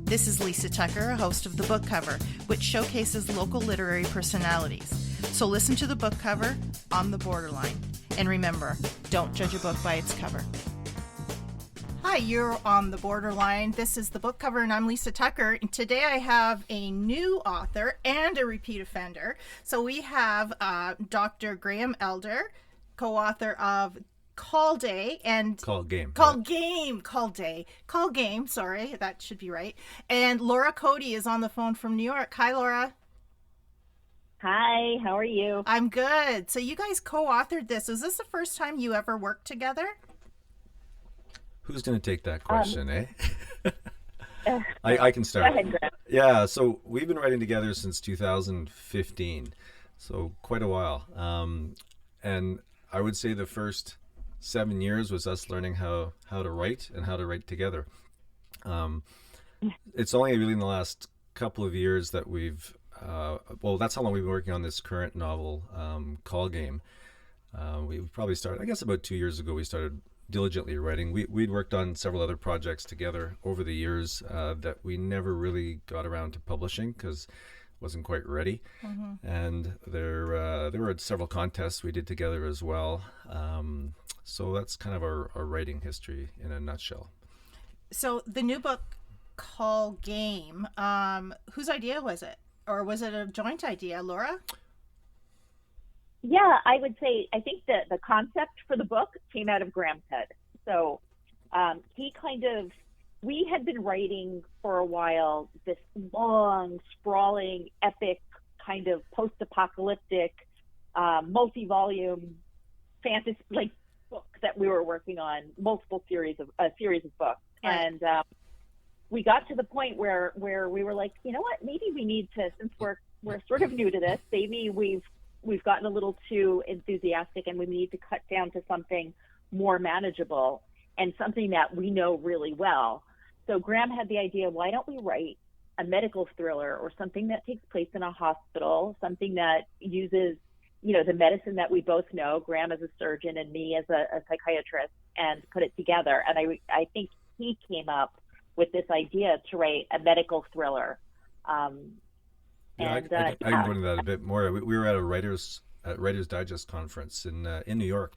This is Lisa Tucker, host of The Book Cover, which showcases local literary personalities. So listen to The Book Cover on the borderline. And remember, don't judge a book by its cover. Hi, you're on the borderline. This is The Book Cover, and I'm Lisa Tucker. And today I have a new author and a repeat offender. So we have Dr. Graham Elder, co-author of Call Day and Call Game. Sorry, that should be right. And Laura CODY is on the phone from New York. Hi, Laura. Hi, how are you? I'm good. So you guys co-authored this. Was this the first time you ever worked together? Who's going to take that question, I can start. Go ahead, Graham. Yeah, so we've been writing together since 2015, so quite a while. And I would say the first 7 years was us learning how to write and how to write together. It's only really in the last couple of years that we've, that's how long we've been working on this current novel, Call Game. We probably started, I guess about 2 years ago, we started diligently writing. We'd worked on several other projects together over the years that we never really got around to publishing because wasn't quite ready. Mm-hmm. And there were several contests we did together as well. So that's kind of our writing history in a nutshell. So the new book, Call Game, whose idea was it? Or was it a joint idea, Laura? Yeah, I would say, I think that the concept for the book came out of Graham's head. So we had been writing for a while this long, sprawling, epic kind of post-apocalyptic, multi-volume fantasy, like book that we were working on, multiple series of books. Right. And we got to the point where we were like, you know what, maybe we need to, since we're sort of new to this, maybe we've gotten a little too enthusiastic and we need to cut down to something more manageable and something that we know really well. So Graham had the idea, why don't we write a medical thriller or something that takes place in a hospital, something that uses, the medicine that we both know, Graham as a surgeon and me as a psychiatrist, and put it together. And I think he came up with this idea to write a medical thriller. I can go into that a bit more. We were at a Writers Digest conference in New York.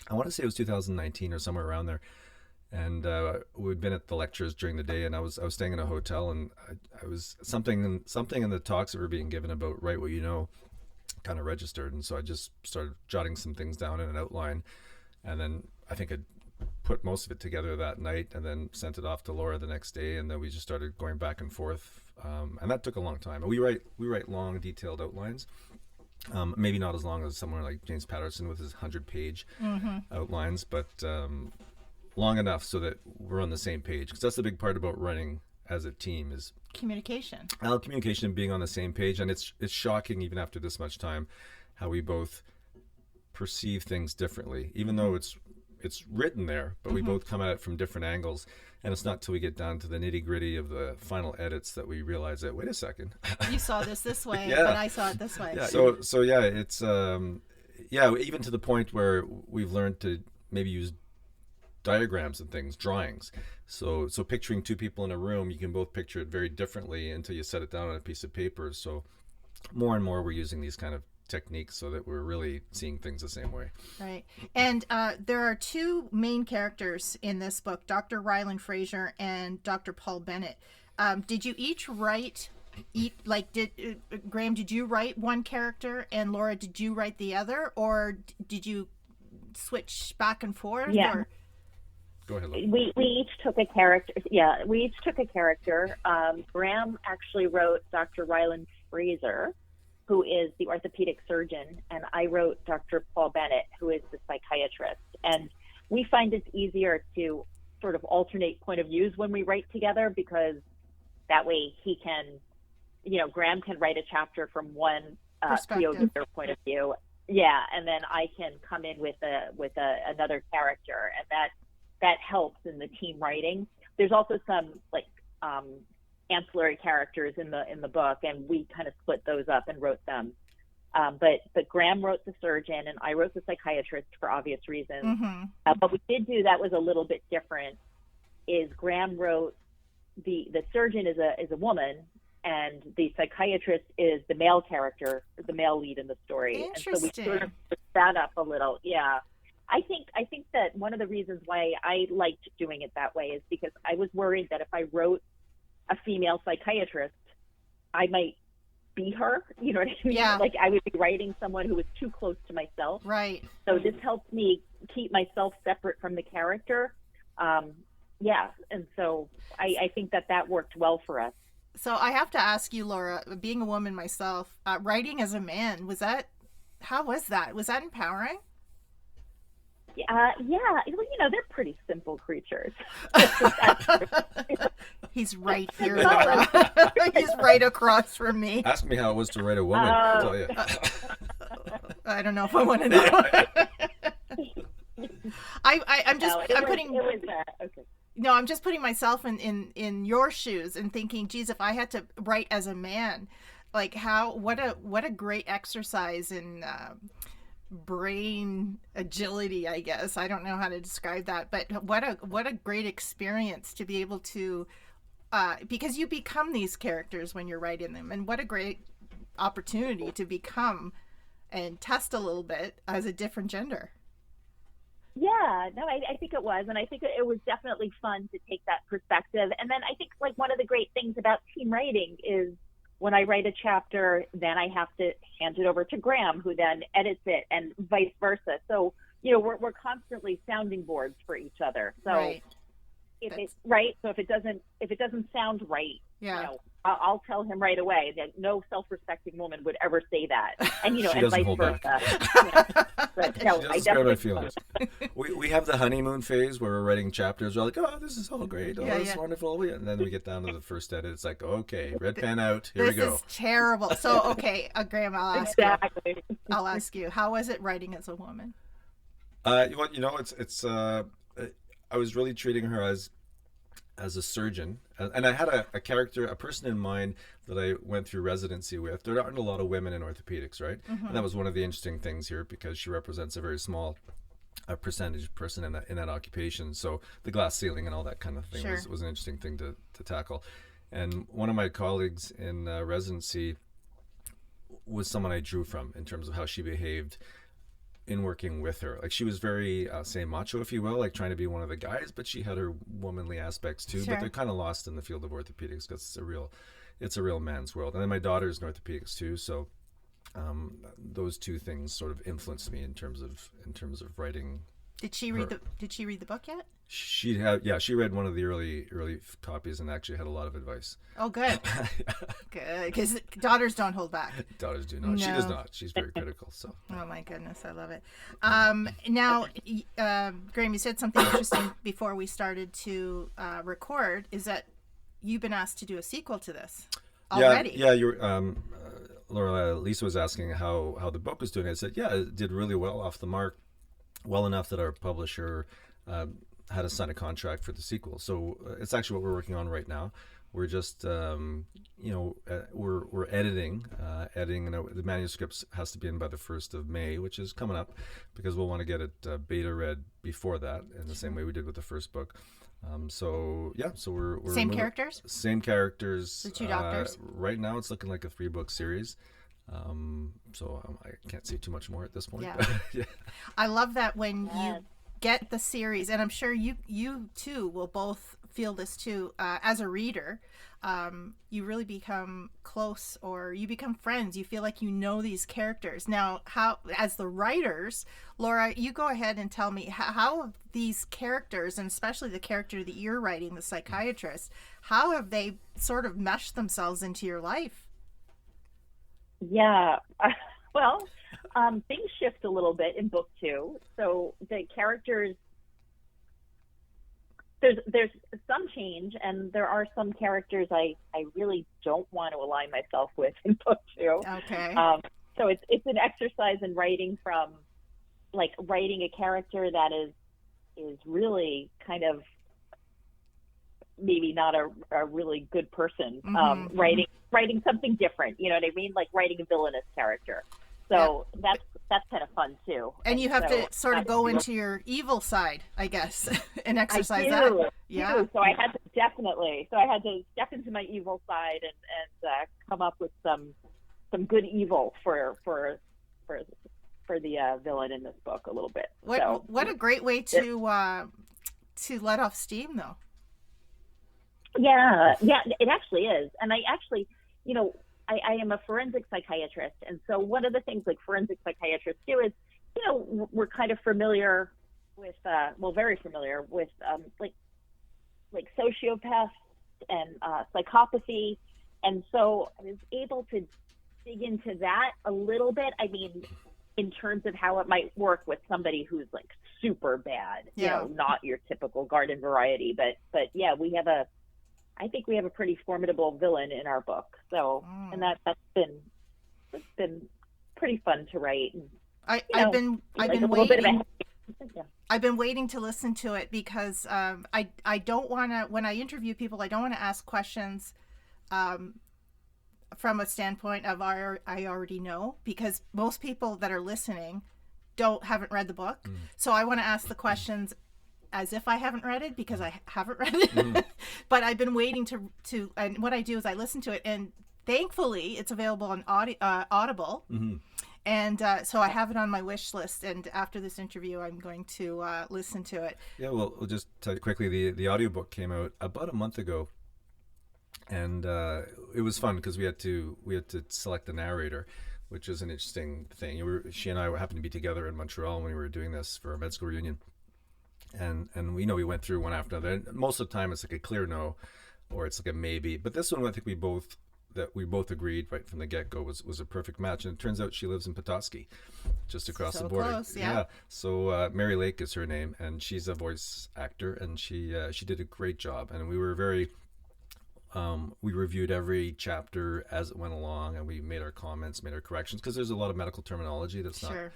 I want to say it was 2019 or somewhere around there. And we'd been at the lectures during the day, and I was staying in a hotel, and I was something in the talks that were being given about write what you know kind of registered, and so I just started jotting some things down in an outline, and then I think I put most of it together that night, and then sent it off to Laura the next day, and then we just started going back and forth, and that took a long time. We write long, detailed outlines. Maybe not as long as someone like James Patterson with his 100-page outlines, but long enough so that we're on the same page, because that's the big part about running as a team is communication. Communication, being on the same page, and it's shocking even after this much time how we both perceive things differently, even though it's written there, but we both come at it from different angles, and it's not till we get down to the nitty-gritty of the final edits that we realize that, wait a second, you saw this way, yeah. but I saw it this way. Yeah, so yeah, it's even to the point where we've learned to maybe use diagrams and things, drawings. So picturing two people in a room, you can both picture it very differently until you set it down on a piece of paper. So more and more we're using these kind of techniques so that we're really seeing things the same way. Right. And there are two main characters in this book, Dr. Rylan Fraser and Dr. Paul Bennet. Did you each write, Graham, did you write one character, and Laura, did you write the other, or did you switch back and forth? Yeah. Or? Go ahead, Laura. We each took a character. Yeah, we each took a character. Graham actually wrote Dr. Rylan Fraser, who is the orthopedic surgeon, and I wrote Dr. Paul Bennet, who is the psychiatrist. And we find it's easier to sort of alternate point of views when we write together, because that way he can, Graham can write a chapter from one POV or point of view. Yeah, and then I can come in with another character, and that helps in the team writing. There's also some ancillary characters in the book, and we kind of split those up and wrote them. But Graham wrote the surgeon, and I wrote the psychiatrist for obvious reasons. Mm-hmm. What we did do that was a little bit different is Graham wrote the surgeon is a woman, and the psychiatrist is the male character, the male lead in the story. Interesting. And so we sort of put that up a little. Yeah. I think that one of the reasons why I liked doing it that way is because I was worried that if I wrote a female psychiatrist, I might be her. You know what I mean? Yeah. Like I would be writing someone who was too close to myself. Right. So this helps me keep myself separate from the character. Yeah. And so I think that worked well for us. So I have to ask you, Laura, being a woman myself, writing as a man, how was that? Was that empowering? Yeah, they're pretty simple creatures. He's right here, Laura. He's right across from me. Ask me how it was to write a woman. I'll tell you. I don't know if I want to know. I'm just putting myself in your shoes and thinking, geez, if I had to write as a man, like what a great exercise in brain agility, I guess. I don't know how to describe that, but what a great experience to be able to, because you become these characters when you're writing them, and what a great opportunity to become and test a little bit as a different gender. Yeah, no, I think it was, and I think it was definitely fun to take that perspective. And then I think like one of the great things about team writing is when I write a chapter, then I have to hand it over to Graham, who then edits it, and vice versa. So, we're constantly sounding boards for each other. So right. So if it doesn't sound right, yeah. I'll tell him right away that no self-respecting woman would ever say that, and she and doesn't vice hold versa. back. But no, I definitely. We have the honeymoon phase where we're writing chapters. We're like, oh, this is all great. Oh, this is wonderful. And then we get down to the first edit. It's like, okay, red pen out. Here we go. This is terrible. So, okay, Graham, I'll ask you, how was it writing as a woman? It's I was really treating her as a surgeon, and I had a character, a person in mind that I went through residency with. There aren't a lot of women in orthopedics, right? Mm-hmm. And that was one of the interesting things here, because she represents a very small percentage person in that occupation. So the glass ceiling and all that kind of thing was an interesting thing to tackle. And one of my colleagues in residency was someone I drew from in terms of how she behaved in working with her. Like, she was very say macho, if you will, like trying to be one of the guys, but she had her womanly aspects too. But they're kind of lost in the field of orthopedics because it's a real man's world. And then my daughter's in orthopedics too, so those two things sort of influenced me in terms of writing. Did she read the book yet? She read one of the early copies and actually had a lot of advice. Oh, good. Good, because daughters don't hold back. Daughters do not. No. She does not. She's very critical. So. Oh my goodness, I love it. Now, Graham, you said something interesting before we started to record. Is that you've been asked to do a sequel to this already? Yeah. You're. Laura, Lisa was asking how the book was doing. I said, yeah, it did really well, off the mark, well enough that our publisher had to sign a contract for the sequel. So it's actually what we're working on right now. We're just, we're editing, and the manuscript has to be in by the 1st of May, which is coming up, because we'll want to get it beta read before that, in the same way we did with the first book. So we're same characters. Same characters. The two doctors. Right now, it's looking like a 3-book series. So I can't say too much more at this point. Yeah. Yeah. I love that when you get the series, and I'm sure you too will both feel this too, as a reader, you really become close, or you become friends. You feel like you know these characters. Now, how, as the writers, Laura, you go ahead and tell me how these characters, and especially the character that you're writing, the psychiatrist, how have they sort of meshed themselves into your life? Yeah, well, things shift a little bit in book 2. So the characters, there's some change, and there are some characters I really don't want to align myself with in book 2. Okay. So it's an exercise in writing a character that is really kind of maybe not a really good person. Mm-hmm. Writing something different, you know what I mean? Like writing a villainous character. So that's kind of fun too. And you have to sort of go into your evil side, I guess, and exercise that. Yeah. So I had to step into my evil side and come up with some good evil for the villain in this book a little bit. What a great way to let off steam, though. Yeah, it actually is. And I actually, I am a forensic psychiatrist, and so one of the things like forensic psychiatrists do is, we're kind of familiar with, very familiar with like sociopaths and psychopathy, and so I was able to dig into that a little bit. I mean, in terms of how it might work with somebody who's like super bad, not your typical garden variety, but yeah, I think we have a pretty formidable villain in our book. So, and that's been pretty fun to write. I've been waiting to listen to it because I don't want to, when I interview people, I don't want to ask questions from a standpoint of I already know, because most people that are listening haven't read the book. So I want to ask the questions as if I haven't read it, because I haven't read it. But I've been waiting to, and what I do is I listen to it, and thankfully it's available on Audible. And so I have it on my wish list, and after this interview I'm going to listen to it. Yeah, well, we'll just tell you quickly, the audiobook came out about a month ago, and it was fun because we had to select the narrator, which is an interesting thing. She and I happened to be together in Montreal when we were doing this for our med school reunion. And we went through one after another. And most of the time it's like a clear no, or it's like a maybe. But this one, I think we both agreed right from the get-go was a perfect match. And it turns out she lives in Petoskey, just across the border. Close, yeah. So Mary Lake is her name, and she's a voice actor, and she did a great job. And we were very we reviewed every chapter as it went along, and we made our comments, made our corrections, because there's a lot of medical terminology that's not,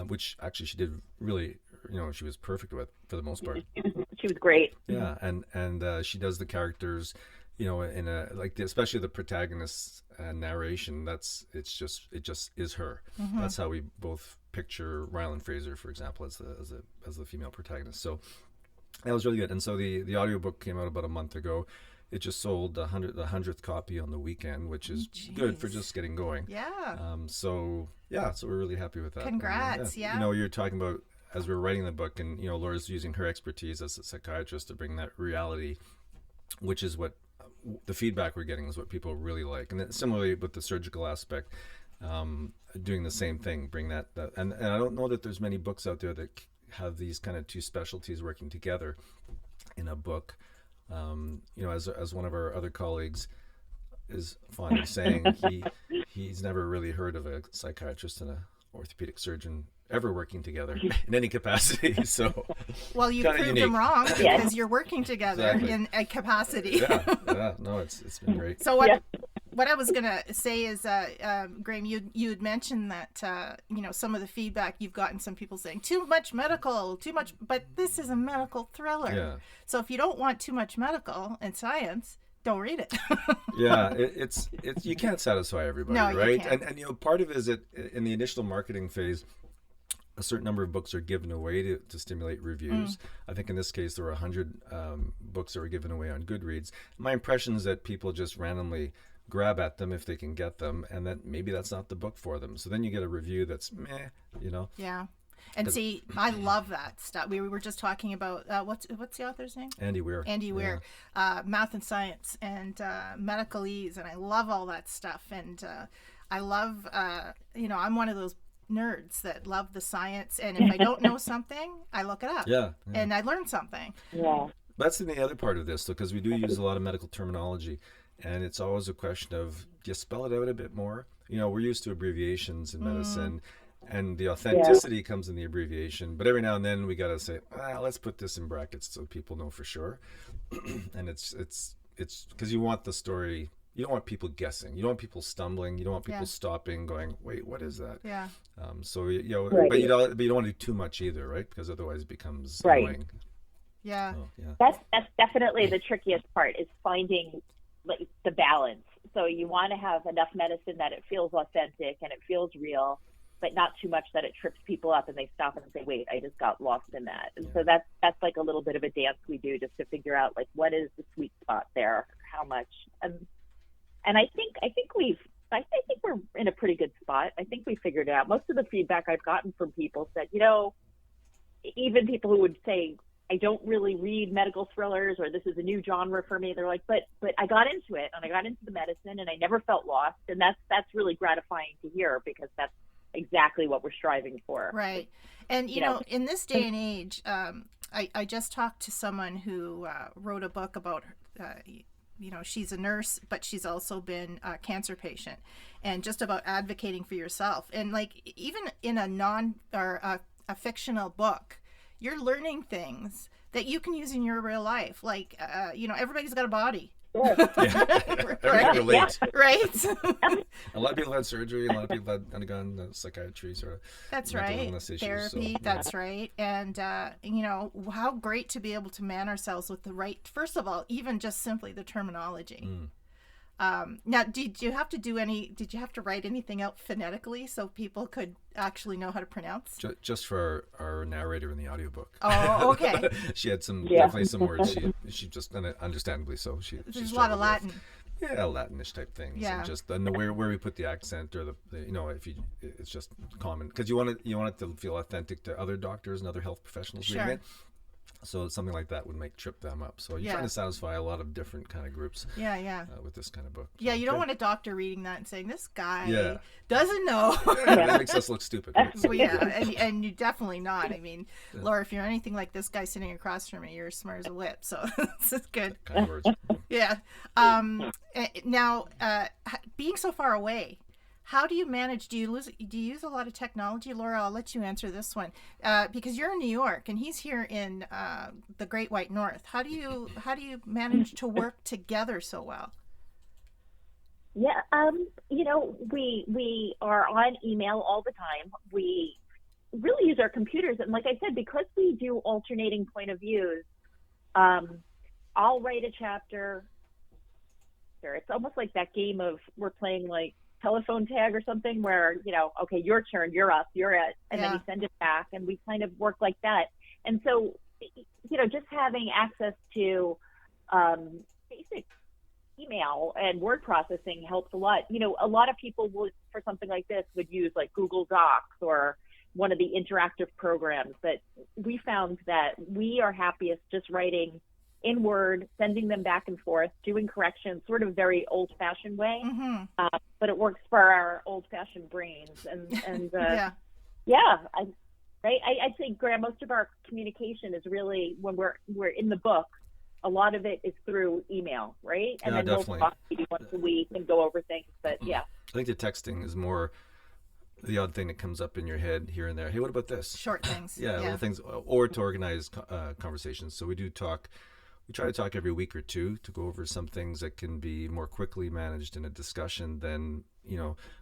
which actually she did really, she was perfect with for the most part. She was great. Yeah, and she does the characters, in a especially the protagonist's narration. It just is her. That's how we both picture Rylan Fraser, for example, as the female protagonist. So that was really good. And so the audiobook came out about a month ago. It just sold the 100th copy on the weekend, which is good for just getting going. Yeah. So we're really happy with that. Congrats. Yeah. You're talking about, as we're writing the book, and Laura's using her expertise as a psychiatrist to bring that reality, which is what the feedback we're getting is what people really like. And then similarly with the surgical aspect, doing the same thing, bring that and I don't know that there's many books out there that have these kind of two specialties working together in a book. As one of our other colleagues is fond of saying, he's never really heard of a psychiatrist and a orthopedic surgeon ever working together in any capacity. So, well, you proved him wrong, because you're working together in a capacity. No, it's been great. So what I was gonna say is, Graham, you had mentioned that some of the feedback you've gotten, some people saying too much medical, too much, but this is a medical thriller. Yeah. So if you don't want too much medical and science, don't read it. It's you can't satisfy everybody, no, right? You can't. And part of it is that in the initial marketing phase, a certain number of books are given away to stimulate reviews. I think in this case there were 100 books that were given away on Goodreads. My impression is that people just randomly grab at them if they can get them, and that maybe that's not the book for them. So then you get a review that's meh, Yeah. And see, I love that stuff. We were just talking about what's the author's name? Andy Weir. Math and science and medicalese, and I love all that stuff. And I love, I'm one of those nerds that love the science, and if I don't know something, I look it up. Yeah. And I learn something. Yeah. That's the other part of this, though, because we do use a lot of medical terminology, and it's always a question of, do you spell it out a bit more? We're used to abbreviations in medicine. And the authenticity comes in the abbreviation, but every now and then we got to say, let's put this in brackets so people know for sure. And it's because you want the story. You don't want people guessing. You don't want people stumbling. You don't want people stopping, going, "Wait, what is that?" Yeah. So but you don't want to do too much either, right? Because otherwise it becomes annoying. Yeah. So, That's definitely the trickiest part, is finding like the balance. So you want to have enough medicine that it feels authentic and it feels real, but not too much that it trips people up and they stop and say, wait, I just got lost in that. And so that's like a little bit of a dance we do just to figure out like what is the sweet spot there, how much. And I think we're in a pretty good spot. I think we figured it out. Most of the feedback I've gotten from people said, even people who would say, I don't really read medical thrillers, or this is a new genre for me. They're like, but I got into it, and I got into the medicine, and I never felt lost. And that's really gratifying to hear, because that's exactly what we're striving for. Right. And, you know, in this day and age, I just talked to someone who wrote a book about, she's a nurse, but she's also been a cancer patient, and just about advocating for yourself. And like, even in a fictional book, you're learning things that you can use in your real life. Like, everybody's got a body. Right? Relate. Right. A lot of people had surgery. A lot of people had undergone psychiatry sort of. That's mental right. illness issues, Therapy. So, that's right. And how great to be able to man ourselves with the right. First of all, even just simply the terminology. Now, did you have to write anything out phonetically so people could actually know how to pronounce? Just for our narrator in the audiobook. Oh, okay. She had definitely some words she just, and understandably so. There's a lot of Latin. Yeah, Latinish type things. Yeah. And where we put the accent, or it's just common, because you want it to feel authentic to other doctors and other health professionals reading it. So something like that would trip them up. So you're trying to satisfy a lot of different kind of groups. With this kind of book. So, you don't want a doctor reading that and saying, this guy doesn't know. That makes us look stupid. Right? Well, and you're definitely not. I mean, Laura, if you're anything like this guy sitting across from me, you're as smart as a whip. So this is good. Kind of words. Yeah. Now, being so far away, how do you manage? Do you use a lot of technology? Laura, I'll let you answer this one, because you're in New York and he's here in the Great White North. How do you manage to work together so well? Yeah, we are on email all the time. We really use our computers, and like I said, because we do alternating point of views, I'll write a chapter. It's almost like that game of we're playing like telephone tag or something, where okay, your turn, you're up, you're at, and then you send it back, and we kind of work like that. And so just having access to basic email and word processing helps a lot. A lot of people would, for something like this, would use like Google Docs or one of the interactive programs, but we found that we are happiest just writing in Word, sending them back and forth, doing corrections, sort of very old-fashioned way. But it works for our old-fashioned brains. And I'd say, Graham, most of our communication is really, when we're in the book, a lot of it is through email, right? And then definitely. We'll talk maybe once a week and go over things. But I think the texting is more the odd thing that comes up in your head here and there. Hey, what about this? Short things. Little things, or to organize conversations. So we try to talk every week or two to go over some things that can be more quickly managed in a discussion than,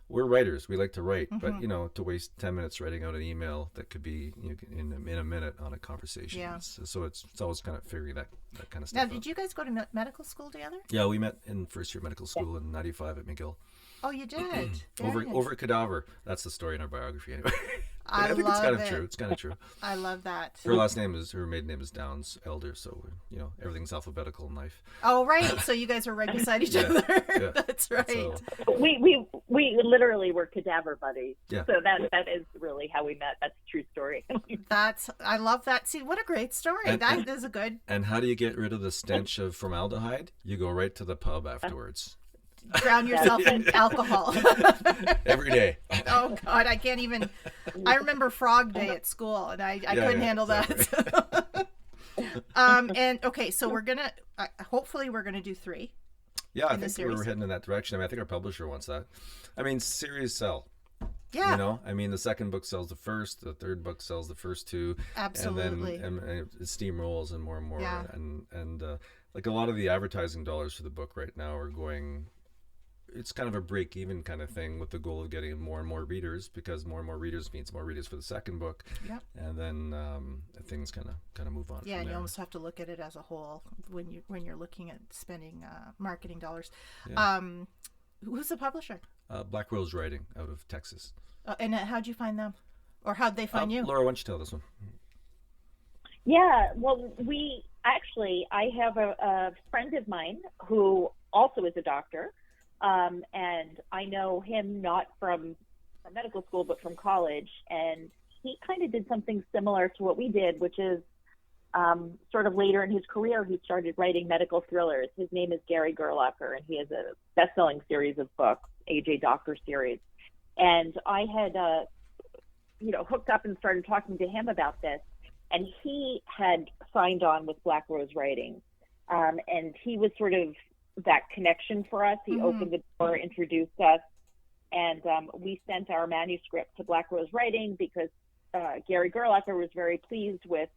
we're writers. We like to write, but, to waste 10 minutes writing out an email that could be in a minute on a conversation. Yeah. So it's always kind of figuring that kind of stuff out. Now, did you guys go to medical school together? Yeah, we met in first year medical school in 95 at McGill. Oh, you did? Over at Cadaver. That's the story in our biography anyway. I think love it's kind of true. It's kind of true. I love that. Her maiden name is Downs, Elder, so everything's alphabetical in life. Oh, right. So you guys are right beside each other. Yeah. That's right. So, we literally were cadaver buddies. Yeah. So that is really how we met. That's a true story. I love that. See, what a great story. That is a good. And how do you get rid of the stench of formaldehyde? You go right to the pub afterwards. Drown yourself in alcohol. Every day. Oh God, I can't even. I remember Frog Day at school, and I couldn't handle that. And okay, so we're gonna hopefully we're gonna do 3. Yeah, I think we're heading in that direction. I think our publisher wants that. Series sell. Yeah. The second book sells the first, the third book sells the first 2. Absolutely. And then it steamrolls and more and more. Yeah. And like a lot of the advertising dollars for the book right now are going. It's kind of a break-even kind of thing with the goal of getting more and more readers, because more and more readers means more readers for the second book. Yep. And then things kind of move on. Yeah, and you almost have to look at it as a whole when you're looking at spending marketing dollars. Yeah. Who's the publisher? Black Rose Writing out of Texas. And how'd you find them? Or how'd they find you? Laura, why don't you tell this one? Yeah, well, I have a friend of mine who also is a doctor, and I know him not from medical school, but from college, and he kind of did something similar to what we did, which is sort of later in his career, he started writing medical thrillers. His name is Gary Gerlacher, and he has a best-selling series of books, AJ Doctor series. And I had, hooked up and started talking to him about this. And he had signed on with Black Rose Writing. And he was sort of that connection for us. He opened the door, introduced us. And we sent our manuscript to Black Rose Writing because Gary Gerlacher was very pleased with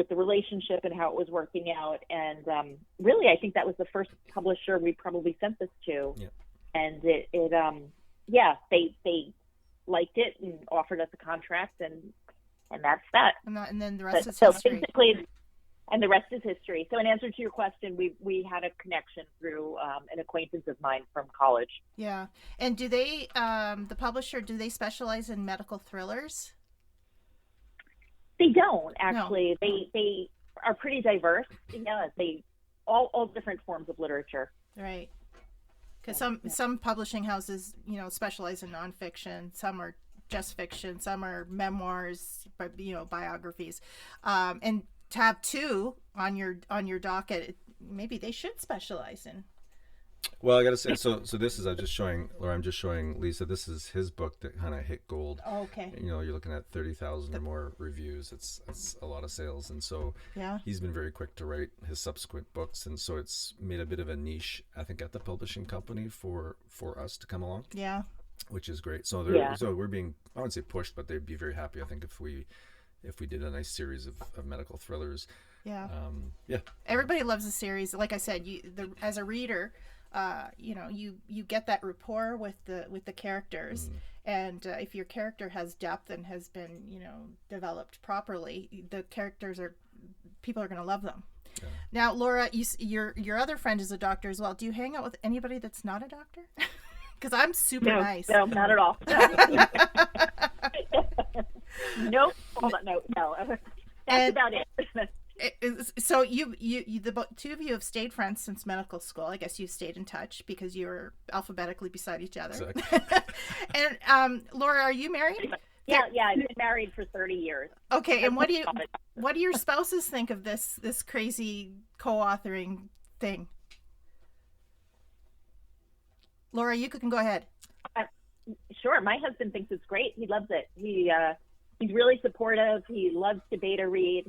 the relationship and how it was working out. And really, I think that was the first publisher we probably sent this to. Yeah. And they liked it and offered us a contract, and that's that. And then the rest is history. Basically, and the rest is history. So in answer to your question, we had a connection through an acquaintance of mine from college. Yeah. And do they, the publisher, do they specialize in medical thrillers? They don't, actually. No. They are pretty diverse. Yeah, they all different forms of literature. Right. Because some publishing houses, specialize in nonfiction. Some are just fiction. Some are memoirs, biographies. And tab 2 on your docket, maybe they should specialize in. Well, I got to say, so this is, I'm just showing Lisa, this is his book that kind of hit gold. Oh, okay. You're looking at 30,000 or more reviews. It's a lot of sales. And so he's been very quick to write his subsequent books. And so it's made a bit of a niche, I think, at the publishing company for us to come along. Yeah. Which is great. So so we're being, I wouldn't say pushed, but they'd be very happy, I think, if we did a nice series of medical thrillers. Yeah. Everybody loves a series. Like I said, as a reader, you get that rapport with the characters, and if your character has depth and has been developed properly, the characters people are going to love them. Yeah. Now, Laura, your other friend is a doctor as well. Do you hang out with anybody that's not a doctor? Because I'm super nice. No, not at all. Nope. Hold on. No. That's about it. So the two of you have stayed friends since medical school. I guess you've stayed in touch because you're alphabetically beside each other. Exactly. And Laura, are you married? Yeah, I've been married for 30 years. Okay, and what do your spouses think of this crazy co-authoring thing? Laura, you can go ahead. Sure. My husband thinks it's great. He loves it. He's really supportive. He loves to beta read.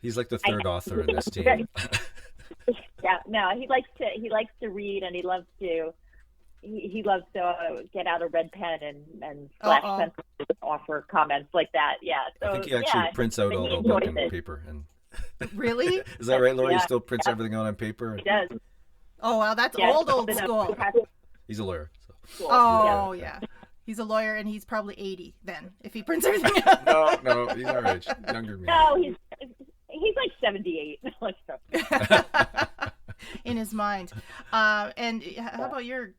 He's like the third author in this team. Yeah, no, he likes to read, and he loves to get out a red pen and flash pencil and offer comments like that. Yeah, so I think he actually prints out all the book on paper. And really? Is that right, Laura? Yeah. He still prints everything out on paper. He does. Oh wow, that's old school. He's a lawyer. So. Oh yeah. He's a lawyer, and he's probably 80 then, if he prints everything out. No, he's our age, younger than me. No, he's like 78. In his mind. And how about your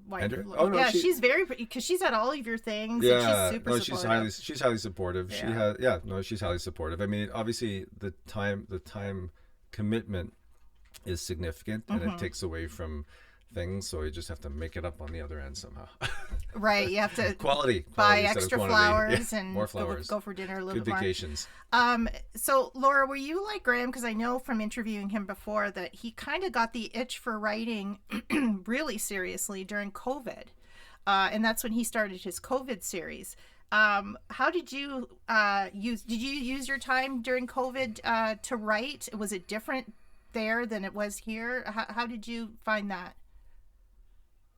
wife? Andrew? Oh, no, she's very pretty because she's at all of your things. Yeah, and she's super supportive. she's highly supportive. Yeah. She's highly supportive. I mean, obviously the time commitment is significant, and it takes away from things, so you just have to make it up on the other end somehow. Right, you have to quality buy extra flowers and more flowers. Go for dinner a little bit more. Good vacations. So Laura, were you like Graham? Because I know from interviewing him before that he kind of got the itch for writing really seriously during COVID, and that's when he started his COVID series. How did you use your time during COVID to write? Was it different there than it was here? How did you find that?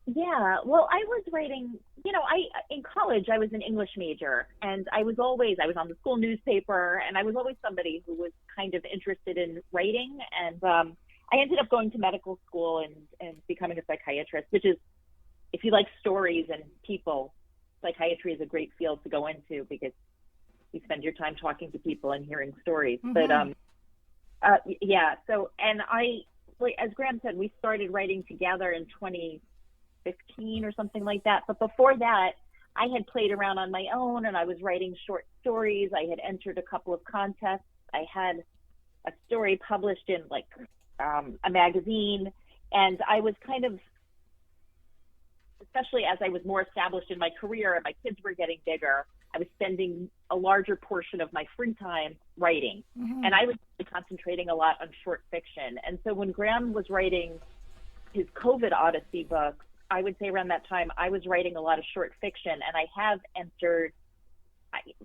Yeah, well, I was writing, in college, I was an English major, and I was on the school newspaper, and I was always somebody who was kind of interested in writing. And I ended up going to medical school and becoming a psychiatrist, which is, if you like stories and people, psychiatry is a great field to go into because you spend your time talking to people and hearing stories. But so, and I, like as Graham said, we started writing together in 2015, 15 or something like that. But before that, I had played around on my own, and I was writing short stories. I had entered a couple of contests. I had a story published in like a magazine, and I was kind of, especially as I was more established in my career and my kids were getting bigger, I was spending a larger portion of my free time writing. Mm-hmm. And I was concentrating a lot on short fiction. And so when Graham was writing his COVID Odyssey book, I would say around that time, I was writing a lot of short fiction, and I have entered,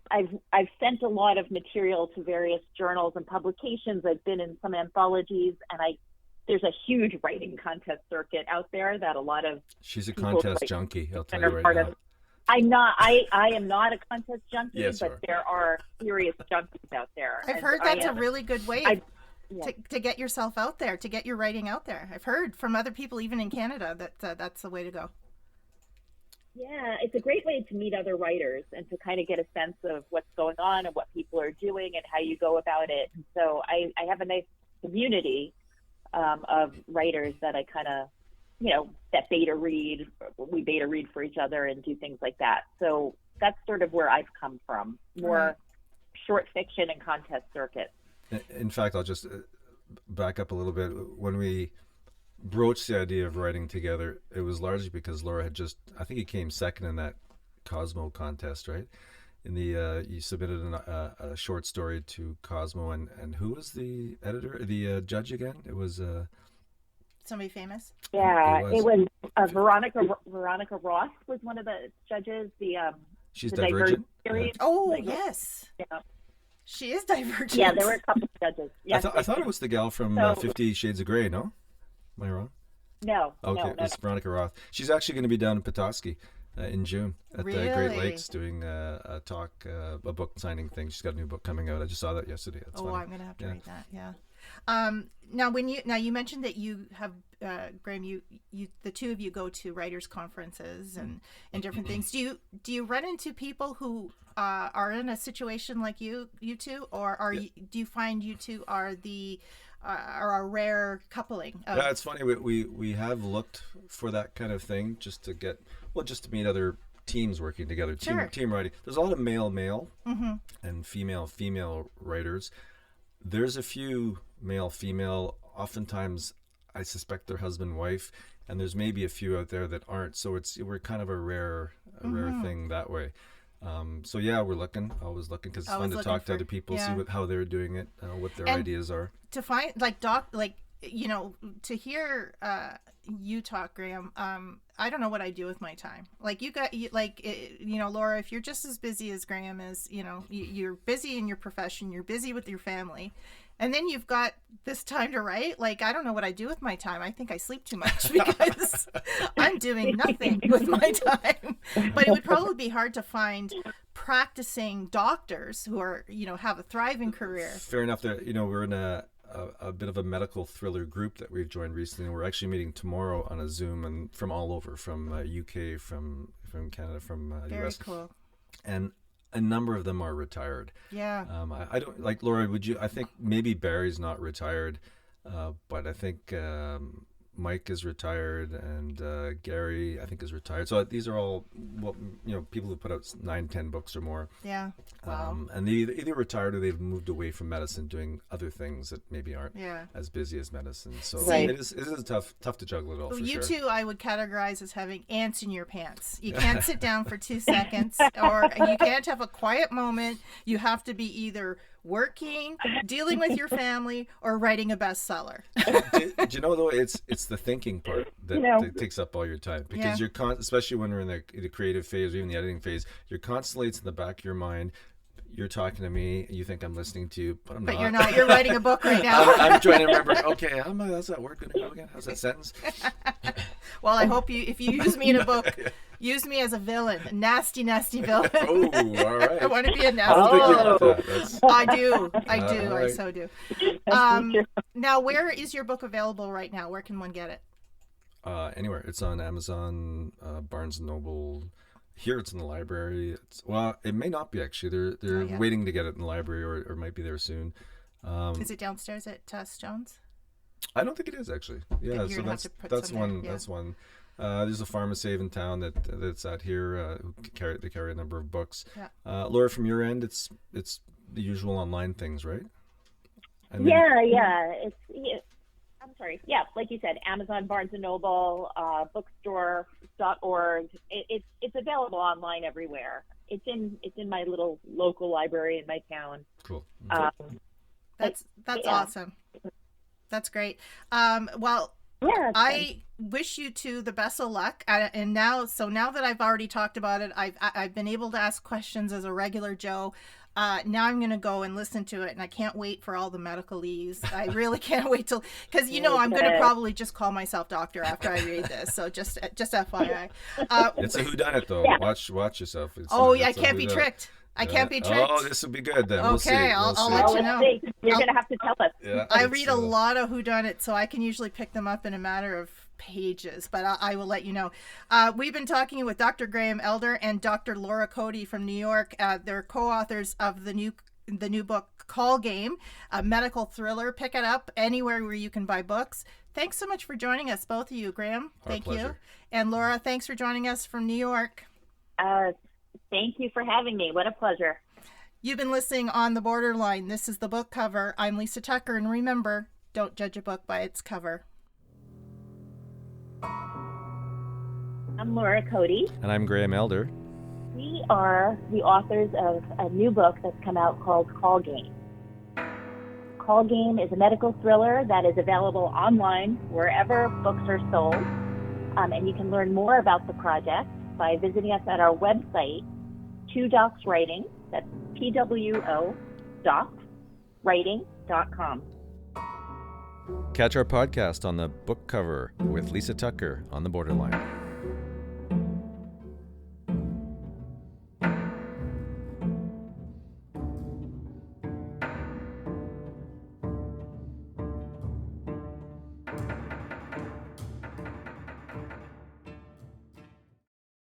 I've sent a lot of material to various journals and publications. I've been in some anthologies, and there's a huge writing contest circuit out there that a lot of She's a contest junkie, I'll tell you right now. I am not a contest junkie, yes, but there are serious junkies out there. I've heard that's a really good way to get yourself out there, to get your writing out there. I've heard from other people, even in Canada, that that's the way to go. Yeah, it's a great way to meet other writers and to kind of get a sense of what's going on and what people are doing and how you go about it. And so I have a nice community of writers that I kind of, that we beta read for each other and do things like that. So that's sort of where I've come from, more short fiction and contest circuits. In fact, I'll just back up a little bit. When we broached the idea of writing together, it was largely because Laura had I think you came second in that Cosmo contest, right? In the you submitted a short story to Cosmo, and who was the editor, judge again? It was somebody famous. Yeah, it was Veronica Roth was one of the judges. She's the Divergent. Oh, yes. Yeah. She is Divergent. Yeah, there were a couple of judges. Yes, I thought it was the gal from 50 Shades of Grey, no? Am I wrong? No. Okay, it's Veronica Roth. She's actually going to be down in Petoskey in June at the Great Lakes doing a talk, a book signing thing. She's got a new book coming out. I just saw that yesterday. That's funny. I'm going to have to read that, yeah. Now you mentioned that you have Graham, you the two of you go to writers conferences and different things. Do you run into people who are in a situation like you two, or do you find you two are a rare coupling? Yeah, it's funny. We have looked for that kind of thing just to meet other teams working together, team writing. There's a lot of male mm-hmm. and female writers. There's a few male-female, oftentimes I suspect they're husband-wife, and there's maybe a few out there that aren't, so we're kind of a rare thing that way. So yeah, we're always looking, because it's fun to talk to other people, see how they're doing it, what their ideas are. To find, to hear you talk, Graham, I don't know what I do with my time. Laura, if you're just as busy as Graham is, you're busy in your profession, you're busy with your family, and then you've got this time to write. I don't know what I do with my time. I think I sleep too much because I'm doing nothing with my time. But it would probably be hard to find practicing doctors who are, have a thriving career. Fair enough. We're in a bit of a medical thriller group that we've joined recently, and we're actually meeting tomorrow on a Zoom, and from all over, from UK, from Canada, from the US. Very cool. And a number of them are retired. Yeah. I don't, like, Laura, I think maybe Barry's not retired, but I think Mike is retired, and Gary, I think, is retired. So these are all, people who put out 9-10 books or more. Yeah. Wow. And they either retired or they've moved away from medicine, doing other things that maybe aren't as busy as medicine. So it is tough to juggle it all. For you sure. two, I would categorize as having ants in your pants. You can't sit down for 2 seconds, or you can't have a quiet moment. You have to be either working, dealing with your family, or writing a bestseller. do you know, though, it's the thinking part that takes up all your time, because you're especially when we're in the creative phase or even the editing phase, you're constantly, it's in the back of your mind. You're talking to me, you think I'm listening to you, but I'm not. But you're not. You're writing a book right now. I'm trying to remember, okay, how's that word going to go again? How's that sentence? Well, I hope if you use me in a book, use me as a villain, a nasty villain. Oh, all right. I want to be a nasty villain. I do. Right. I so do. Now, where is your book available right now? Where can one get it? Anywhere. It's on Amazon, Barnes & Noble. Here it's in the library. It may not be, actually. They're waiting to get it in the library, or it might be there soon. Is it downstairs at Stone's? I don't think it is, actually. Yeah, so that's one. There's a pharmacy in town that's out here who they carry a number of books. Yeah. Laura, from your end, it's the usual online things, right? I'm sorry. Yeah, like you said, Amazon, Barnes and Noble, bookstore.org. It's available online everywhere. It's in my little local library in my town. Cool. That's awesome. That's great. Well, yeah, I wish you two the best of luck. And now that I've already talked about it, I've been able to ask questions as a regular Joe. Now I'm going to go and listen to it, and I can't wait for all the medical leaves. I really can't wait till, because I'm going to probably just call myself doctor after I read this. So just FYI. It's a whodunit though. Yeah. Watch yourself. I can't be tricked. I can't be tricked. Oh, this will be good then. Okay, I'll let you know. You're going to have to tell us. Yeah, I read a lot of whodunit, so I can usually pick them up in a matter of pages, but I will let you know. We've been talking with Dr. Graham Elder and Dr. Laura CODY from New York. They're co-authors of the new book Call Game, a medical thriller. Pick it up anywhere where you can buy books. Thanks so much for joining us, both of you, Graham. Thank you. And Laura, thanks for joining us from New York. Thank you for having me. What a pleasure. You've been listening on The Borderline. This is The Book Cover. I'm Lisa Tucker, and remember, don't judge a book by its cover. I'm Laura CODY. And I'm Graham Elder. We are the authors of a new book that's come out called Call Game. Call Game is a medical thriller that is available online wherever books are sold. And you can learn more about the project by visiting us at our website, 2docs Writing. That's PWO docs writing.com. Catch our podcast on The Book Cover with Lisa Tucker on The Borderline.